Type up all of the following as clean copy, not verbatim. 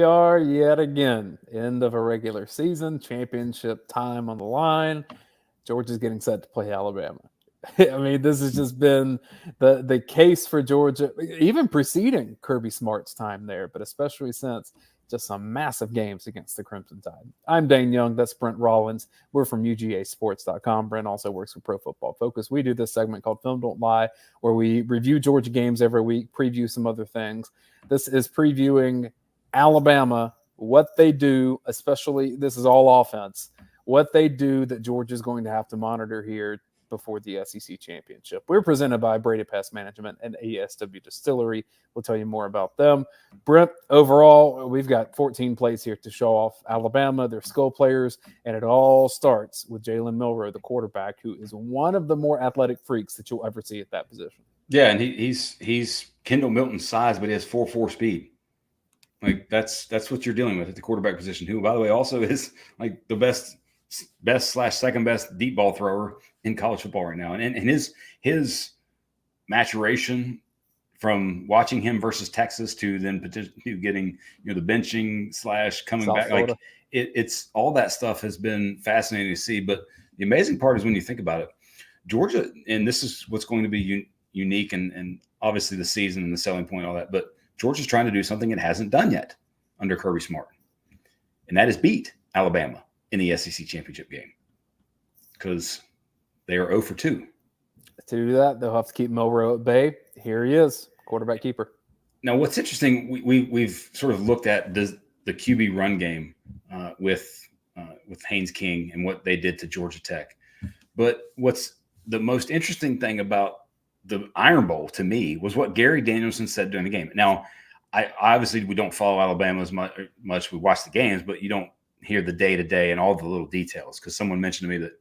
are yet again. End of a regular season, championship time on the line. Georgia's getting set to play Alabama. I mean, this has just been the case for Georgia, even preceding Kirby Smart's time there, but especially since just some massive games against the Crimson Tide. I'm Dayne Young. That's Brent Rollins. We're from UGAsports.com. Brent also works for Pro Football Focus. We do this segment called Film Don't Lie, where we review Georgia games every week, preview some other things. This is previewing Alabama, what they do, especially this is all offense, what they do that Georgia's going to have to monitor here before the SEC championship. We're presented by Breda Pest Management and ASW Distillery. We'll tell you more about them. Brent, overall, we've got 14 plays here to show off Alabama, their skill players, and it all starts with Jalen Milroe, the quarterback, who is one of the more athletic freaks that you'll ever see at that position. Yeah, and he's Kendall Milton's size, but he has 4.4 speed. Like that's what you're dealing with at the quarterback position, who, by the way, also is like the best / second best deep ball thrower in college football right now. And his maturation from watching him versus Texas to then potentially getting, the benching / coming South back, Florida. Like it's all that stuff has been fascinating to see. But the amazing part is when you think about it, Georgia, and this is what's going to be unique and obviously the season and the selling point, all that, but Georgia's trying to do something it hasn't done yet under Kirby Smart, and that is beat Alabama in the SEC championship game, because they are 0 for 2. To do that, they'll have to keep Milroe at bay. Here he is, quarterback keeper. Now, what's interesting, we've sort of looked at the QB run game with Haynes King and what they did to Georgia Tech. But what's the most interesting thing about the Iron Bowl to me was what Gary Danielson said during the game. Now, obviously we don't follow Alabama as much. We watch the games, but you don't hear the day-to-day and all the little details, because someone mentioned to me that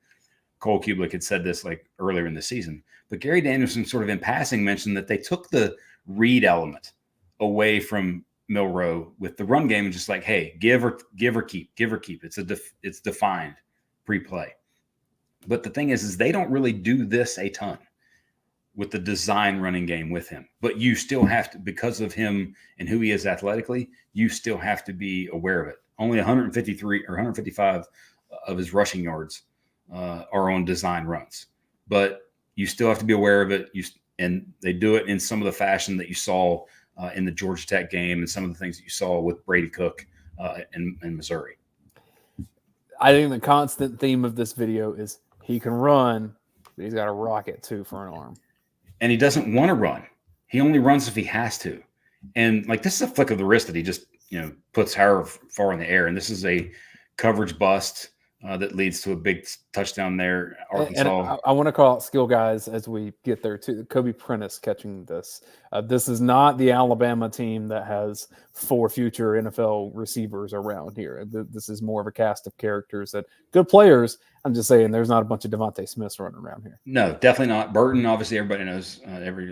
Cole Kubelik had said this like earlier in the season. But Gary Danielson sort of in passing mentioned that they took the read element away from Milroe with the run game and just like, hey, give or keep. It's defined pre-play. But the thing is they don't really do this a ton with the design running game with him. But you still have to, because of him and who he is athletically, you still have to be aware of it. Only 153 or 155 of his rushing yards are on design runs. But you still have to be aware of it. And they do it in some of the fashion that you saw in the Georgia Tech game and some of the things that you saw with Brady Cook in Missouri. I think the constant theme of this video is he can run, but he's got a rocket too for an arm. And he doesn't want to run. He only runs if he has to. And like, this is a flick of the wrist that he just, puts however far in the air. And this is a coverage bust that leads to a big touchdown there. Arkansas. And I want to call out skill guys as we get there too. Kobe Prentice catching this. This is not the Alabama team that has 4 future NFL receivers around here. This is more of a cast of characters that good players. I'm just saying there's not a bunch of Devontae Smiths running around here. No, definitely not. Burton, obviously everybody knows,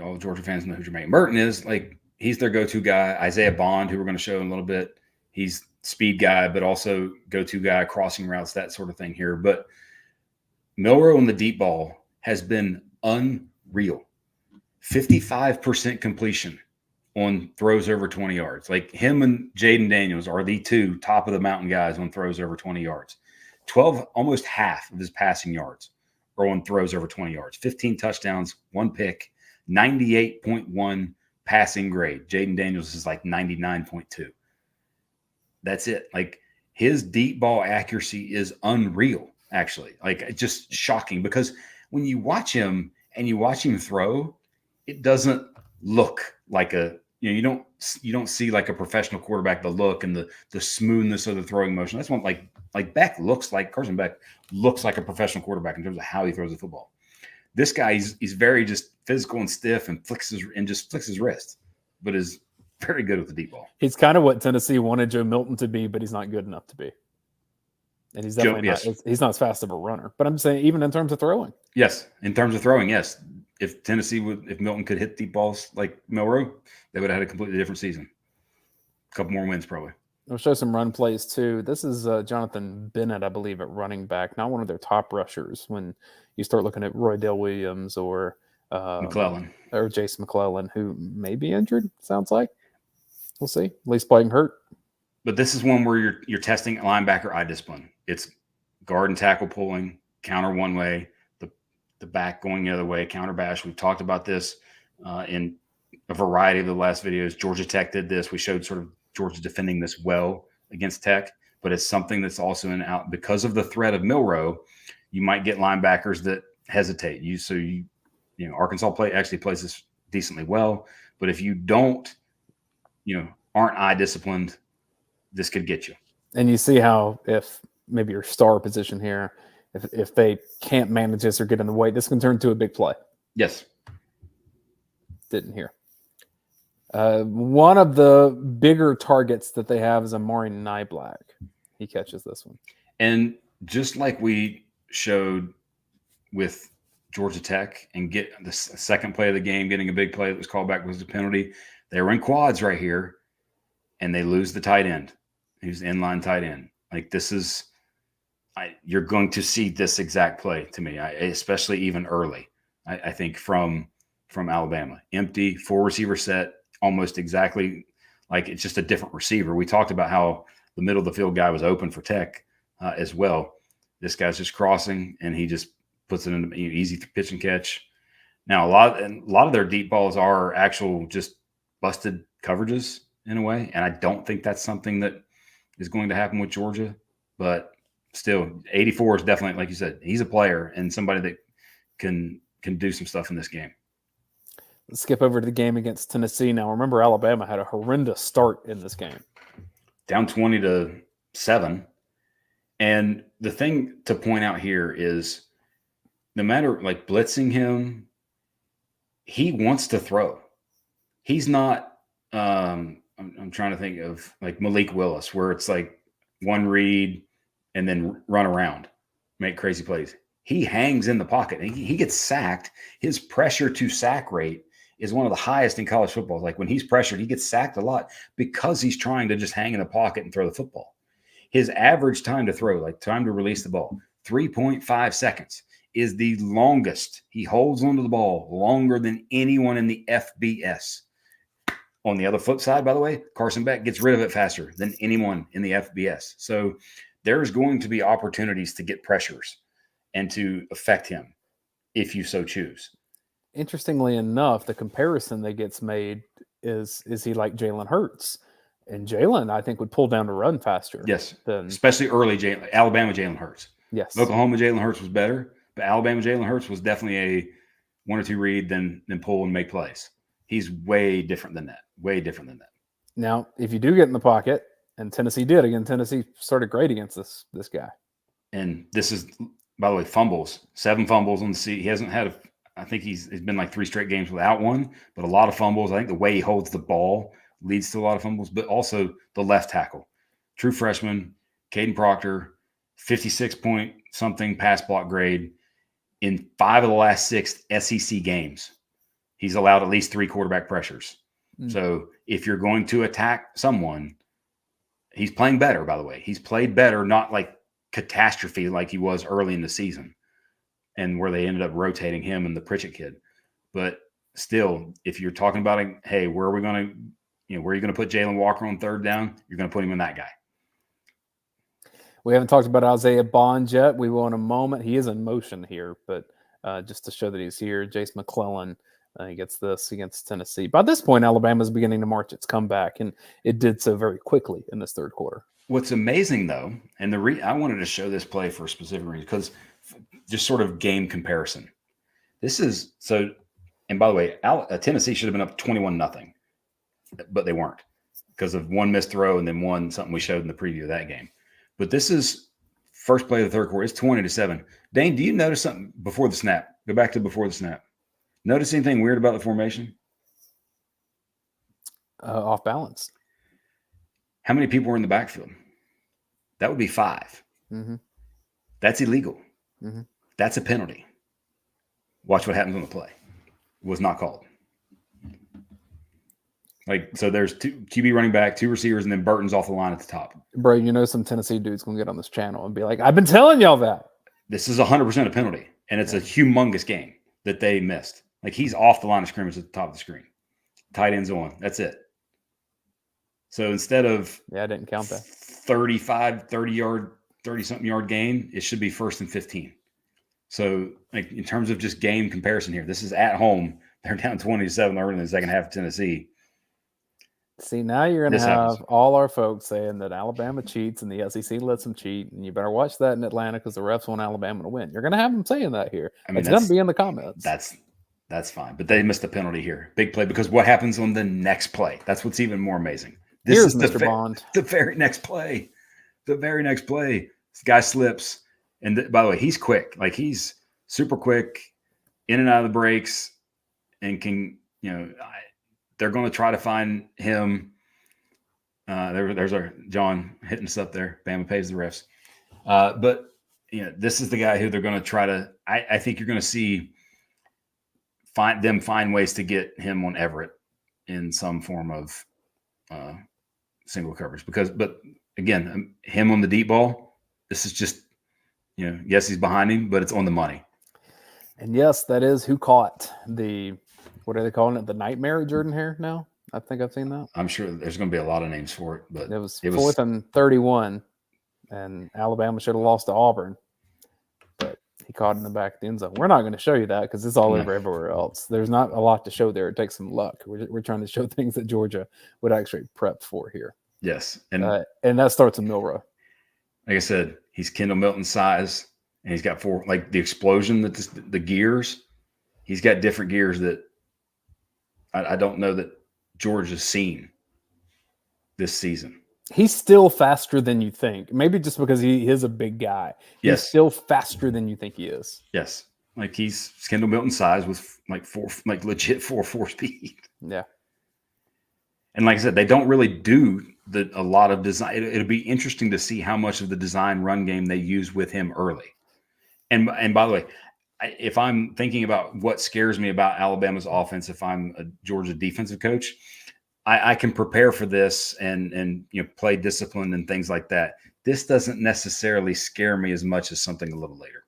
all Georgia fans know who Jermaine Burton is. Like, he's their go-to guy. Isaiah Bond, who we're going to show in a little bit, he's speed guy, but also go-to guy, crossing routes, that sort of thing here. But Milroe on the deep ball has been unreal. 55% completion on throws over 20 yards. Like, him and Jaden Daniels are the 2 top of the mountain guys on throws over 20 yards. 12, almost half of his passing yards are on throws over 20 yards. 15 touchdowns, 1 pick, 98.1 passing grade. Jaden Daniels is like 99.2. That's it. Like, his deep ball accuracy is unreal, actually. Like, it's just shocking, because when you watch him and you watch him throw, it doesn't look like you don't see like a professional quarterback, the look and the smoothness of the throwing motion. That's one like Beck looks like, Carson Beck looks like a professional quarterback in terms of how he throws the football. This guy, he's very just physical and stiff and flicks his wrist, but is very good with the deep ball. He's kind of what Tennessee wanted Joe Milton to be, but he's not good enough to be. And he's definitely he's not as fast of a runner. But I'm saying even in terms of throwing. Yes, in terms of throwing, yes. If Milton could hit deep balls like Milroe, they would have had a completely different season. A couple more wins probably. We'll show some run plays too. This is Jonathan Bennett, I believe, at running back. Not one of their top rushers when you start looking at Roy Dale Williams or McClellan or Jason McClellan, who may be injured. Sounds like. We'll see. At least playing hurt. But this is one where you're testing linebacker eye discipline. It's guard and tackle pulling, counter one way, the back going the other way, counter bash. We've talked about this in a variety of the last videos. Georgia Tech did this. We showed sort of Georgia defending this well against Tech, but it's something that's also in out because of the threat of Milroe. You might get linebackers that hesitate. Arkansas actually plays this decently well, but if you don't, aren't eye disciplined, this could get you. And you see how if maybe your star position here, if they can't manage this or get in the way, this can turn into a big play. Yes. Didn't hear. One of the bigger targets that they have is Amari Niblack. He catches this one. And just like we showed with Georgia Tech and get the second play of the game, getting a big play that was called back was a penalty. They were in quads right here, and they lose the tight end. Who's inline tight end. Like this is you're going to see this exact play to me, especially even early. I think from Alabama, empty 4 receiver set, almost exactly like it's just a different receiver. We talked about how the middle of the field guy was open for Tech as well. This guy's just crossing, and he just puts it in easy pitch and catch. Now a lot of their deep balls are actual just busted coverages in a way, and I don't think that's something that is going to happen with Georgia, but still 84 is definitely, like you said, he's a player and somebody that can do some stuff in this game. Let's skip over to the game against Tennessee. Now, remember, Alabama had a horrendous start in this game. Down 20-7. And the thing to point out here is no matter like blitzing him, he wants to throw. He's not I'm trying to think of like Malik Willis, where it's like one read and then run around, make crazy plays. He hangs in the pocket. He gets sacked. His pressure to sack rate is one of the highest in college football. Like when he's pressured, he gets sacked a lot because he's trying to just hang in the pocket and throw the football. His average time to throw, like time to release the ball, 3.5 seconds is the longest. He holds onto the ball longer than anyone in the FBS. On the other flip side, by the way, Carson Beck gets rid of it faster than anyone in the FBS. So there's going to be opportunities to get pressures and to affect him if you so choose. Interestingly enough, the comparison that gets made is he like Jalen Hurts? And Jalen, I think, would pull down the run faster. Yes, especially early Alabama Jalen Hurts. Yes. Oklahoma Jalen Hurts was better, but Alabama Jalen Hurts was definitely a 1 or 2 read than pull and make plays. He's way different than that. Way different than that. Now, if you do get in the pocket, and Tennessee did, again, Tennessee started great against this guy. And this is, by the way, fumbles. 7 fumbles on the seat. He hasn't had I think he's been like 3 straight games without one, but a lot of fumbles. I think the way he holds the ball leads to a lot of fumbles, but also the left tackle. True freshman, Caden Proctor, 56-point-something pass block grade. In 5 of the last 6 SEC games, he's allowed at least 3 quarterback pressures. So if you're going to attack someone, he's playing better, by the way. He's played better, not like catastrophe like he was early in the season and where they ended up rotating him and the Pritchett kid. But still, if you're talking about, hey, where are you going to put Jalen Walker on 3rd down? You're going to put him in that guy. We haven't talked about Isaiah Bond yet. We will in a moment. He is in motion here, but just to show that he's here, Jace McClellan, he gets this against Tennessee. By this point, Alabama's beginning to march its comeback, and it did so very quickly in this 3rd quarter. What's amazing, though, and I wanted to show this play for a specific reason, because just sort of game comparison. This is so, and by the way, Tennessee should have been up 21-0, but they weren't because of one missed throw and then something we showed in the preview of that game. But this is first play of the 3rd quarter. It's 20-7. Dayne, do you notice something before the snap? Go back to before the snap. Notice anything weird about the formation? Off balance. How many people were in the backfield? That would be 5. Mm-hmm. That's illegal. Mm-hmm. That's a penalty. Watch what happens on the play. It was not called. So there's 2 QB running back, 2 receivers, and then Burton's off the line at the top. Bro, some Tennessee dude's going to get on this channel and be like, I've been telling y'all that. This is 100% a penalty, and it's a humongous game that they missed. Like, he's off the line of scrimmage at the top of the screen. Tight end's on. That's it. So instead of I didn't count that 30-something yard gain, it should be 1st and 15. So like in terms of just game comparison here, this is at home. They're down 20-7 early in the second half of Tennessee. See, now you're going to have all our folks saying that Alabama cheats and the SEC lets them cheat, and you better watch that in Atlanta because the refs want Alabama to win. You're going to have them saying that here. I mean, it's going to be in the comments. That's fine, but they missed a penalty here. Big play, because what happens on the next play? That's what's even more amazing. Here's Mr. Bond. The very next play. This guy slips. And by the way, he's quick. Like, he's super quick, in and out of the breaks, and can, they're going to try to find him. There's our John hitting us up there. Bama pays the refs. But this is the guy who they're going to try to. I think you're going to see find ways to get him on Everett in some form of single coverage. But again, him on the deep ball. This is just, yes, he's behind him, but it's on the money. And yes, that is who caught the. What are they calling it? The nightmare Jordan Hare now? I think I've seen that. I'm sure there's going to be a lot of names for it, but it was 4th and 31, and Alabama should have lost to Auburn, but he caught in the back of the end zone. We're not going to show you that because it's all over everywhere else. There's not a lot to show there. It takes some luck. We're trying to show things that Georgia would actually prep for here. Yes, and that starts in Milroe. Like I said, he's Kendall Milton size, and he's got the explosion that the gears. He's got different gears that I don't know that Georgia's seen this season. He's still faster than you think. Maybe just because he is a big guy. He's still faster than you think he is. Yes. Like, he's Kendall Milton size with legit 4.4 speed. Yeah. And like I said, they don't really do a lot of design. It'll be interesting to see how much of the design run game they use with him early. And by the way, if I'm thinking about what scares me about Alabama's offense, if I'm a Georgia defensive coach, I can prepare for this and play discipline and things like that. This doesn't necessarily scare me as much as something a little later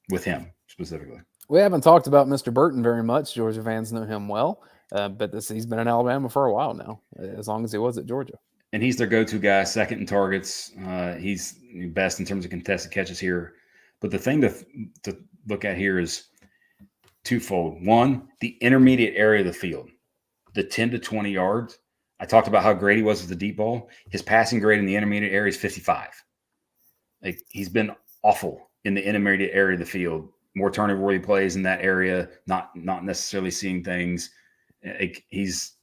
with him specifically. We haven't talked about Mr. Burton very much. Georgia fans know him well, but he's been in Alabama for a while now, as long as he was at Georgia. And he's their go-to guy, second in targets. He's best in terms of contested catches here. But the thing to look at here is twofold. One, the intermediate area of the field, the 10 to 20 yards. I talked about how great he was with the deep ball. His passing grade in the intermediate area is 55. Like, he's been awful in the intermediate area of the field. More turnover-worthy plays in that area, not necessarily seeing things. He's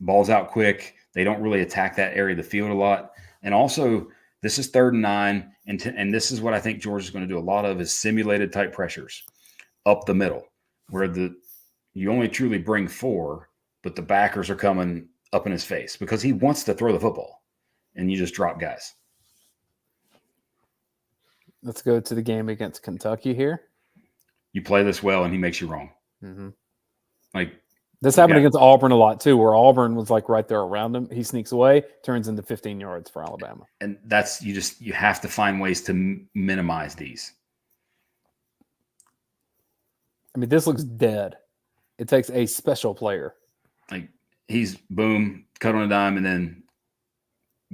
balls out quick. They don't really attack that area of the field a lot. And also, this is 3rd and 9. And this is what I think Georgia's going to do a lot of, is simulated type pressures up the middle, where you only truly bring 4, but the backers are coming up in his face because he wants to throw the football, and you just drop guys. Let's go to the game against Kentucky here. You play this well, and he makes you wrong. Mm-hmm. Like, this happened against Auburn a lot too, where Auburn was like right there around him. He sneaks away, turns into 15 yards for Alabama. And that's, you have to find ways to minimize these. I mean, this looks dead. It takes a special player. Like, he's boom, cut on a dime, and then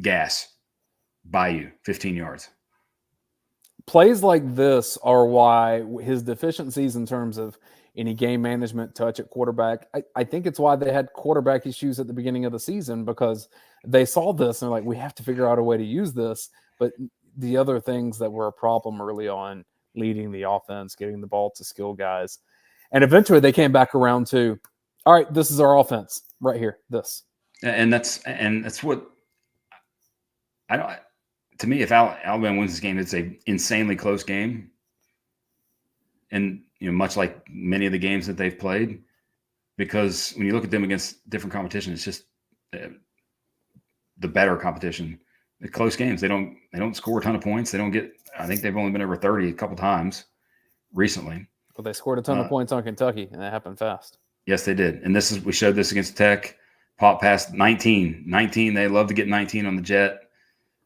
gas by you 15 yards. Plays like this are why his deficiencies in terms of any game management, touch at quarterback, I think it's why they had quarterback issues at the beginning of the season, because they saw this and they're like, we have to figure out a way to use this. But the other things that were a problem early on, leading the offense, getting the ball to skill guys. And eventually they came back around to, all right, this is our offense right here, this. And that's what I don't. To me, if Alabama wins this game, it's an insanely close game. And, much like many of the games that they've played, because when you look at them against different competition, it's just the better competition. The close games, they don't score a ton of points. They don't get. I think they've only been over 30 a couple times recently. Well, they scored a ton of points on Kentucky, and that happened fast. Yes, they did. And we showed this against Tech. Pop pass 19. They love to get 19 on the jet.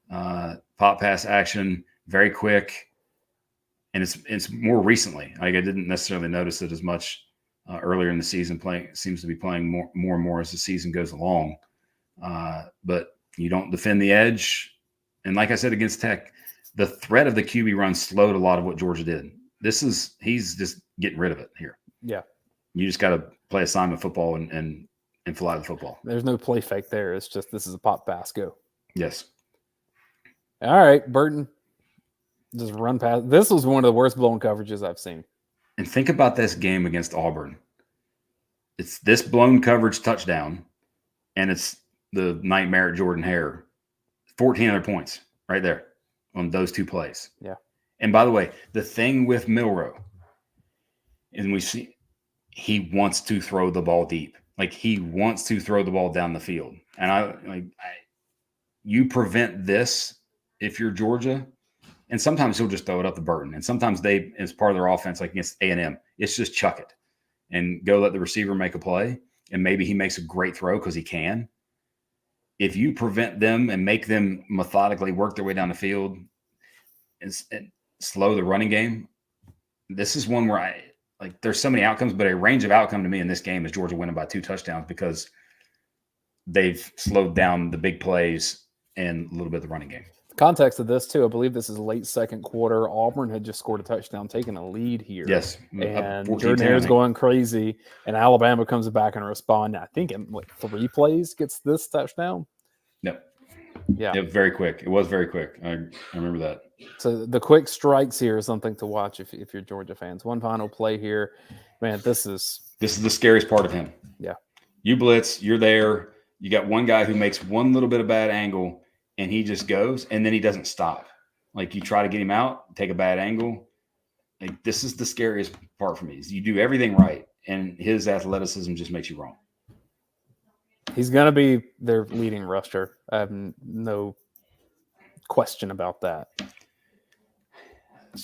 Pop pass action, very quick. And it's more recently. Like, I didn't necessarily notice it as much earlier in the season. Seems to be playing more and more as the season goes along. but you don't defend the edge. And like I said, against Tech, the threat of the QB run slowed a lot of what Georgia did. He's just getting rid of it here. Yeah. You just got to play assignment football and fly the football. There's no play fake there. It's just this is a pop pass go. Yes. All right, Burton. Just run past. This was one of the worst blown coverages I've seen. And think about this game against Auburn. It's this blown coverage touchdown, and it's the nightmare at Jordan Hare. 14 other points right there on those two plays. Yeah. And by the way, the thing with Milroe, and we see he wants to throw the ball deep. Like he wants to throw the ball down the field. And you prevent this if you're Georgia. And sometimes he'll just throw it up the Burton. And sometimes they, as part of their offense, like against A&M, it's just chuck it and go let the receiver make a play. And maybe he makes a great throw because he can. If you prevent them and make them methodically work their way down the field and slow the running game, this is one where there's so many outcomes, but a range of outcome to me in this game is Georgia winning by 2 touchdowns because they've slowed down the big plays and a little bit of the running game. Context of this too, I believe this is late second quarter. Auburn had just scored a touchdown, taking a lead here. Yes, and Jordan Hare's going crazy, and Alabama comes back and respond. I think in 3 plays gets this touchdown. Yep. Yeah. Yep, very quick. It was very quick. I remember that. So the quick strikes here is something to watch if you're Georgia fans. One final play here, man. This is the scariest part of him. Yeah. You blitz, you're there. You got one guy who makes one little bit of bad angle. And he just goes, and then he doesn't stop. Like you try to get him out, take a bad angle. Like this is the scariest part for me. Is you do everything right, and his athleticism just makes you wrong. He's gonna be their leading rusher. I have no question about that.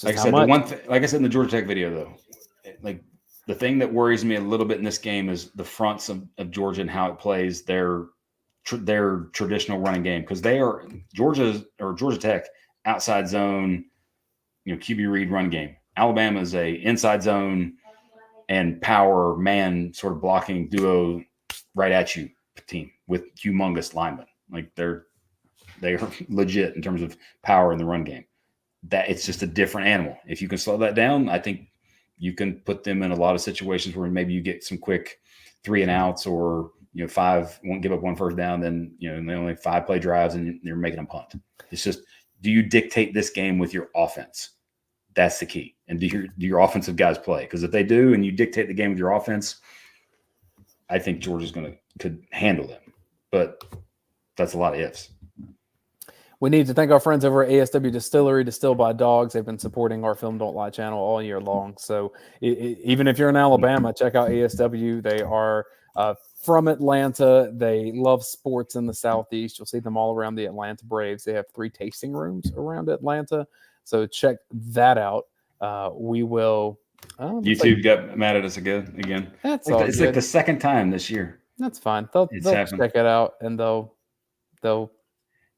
Like I said, like I said in the Georgia Tech video, though, like the thing that worries me a little bit in this game is the fronts of Georgia and how it plays their traditional running game, because they are Georgia Tech outside zone, QB read run game. Alabama is a inside zone and power man sort of blocking duo right at you team with humongous linemen. Like they are legit in terms of power in the run game. That it's just a different animal. If you can slow that down, I think you can put them in a lot of situations where maybe you get some quick 3 and outs, or 5 won't give up 1 first down, then they only 5 play drives and you're making them punt. It's just, do you dictate this game with your offense? That's the key. And do your offensive guys play? Because if they do, and you dictate the game with your offense, I think Georgia's could handle them. But that's a lot of ifs. We need to thank our friends over at ASW Distillery, Distilled by Dogs. They've been supporting our Film Don't Lie channel all year long. So even if you're in Alabama, check out ASW. They are from Atlanta. They love sports in the Southeast. You'll see them all around the Atlanta Braves. They have 3 tasting rooms around Atlanta. So check that out. We will. YouTube got mad at us again. It's like the second time this year. That's fine. They'll check it out, and they'll.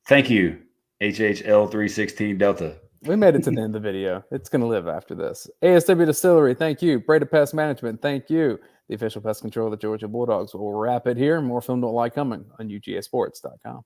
Thank you, HHL316 Delta. We made it to the end of the video. It's going to live after this. ASW Distillery, thank you. Breda Pest Management, thank you. The official pest control of the Georgia Bulldogs. We'll wrap it here. More Film Don't Lie coming on UGAsports.com.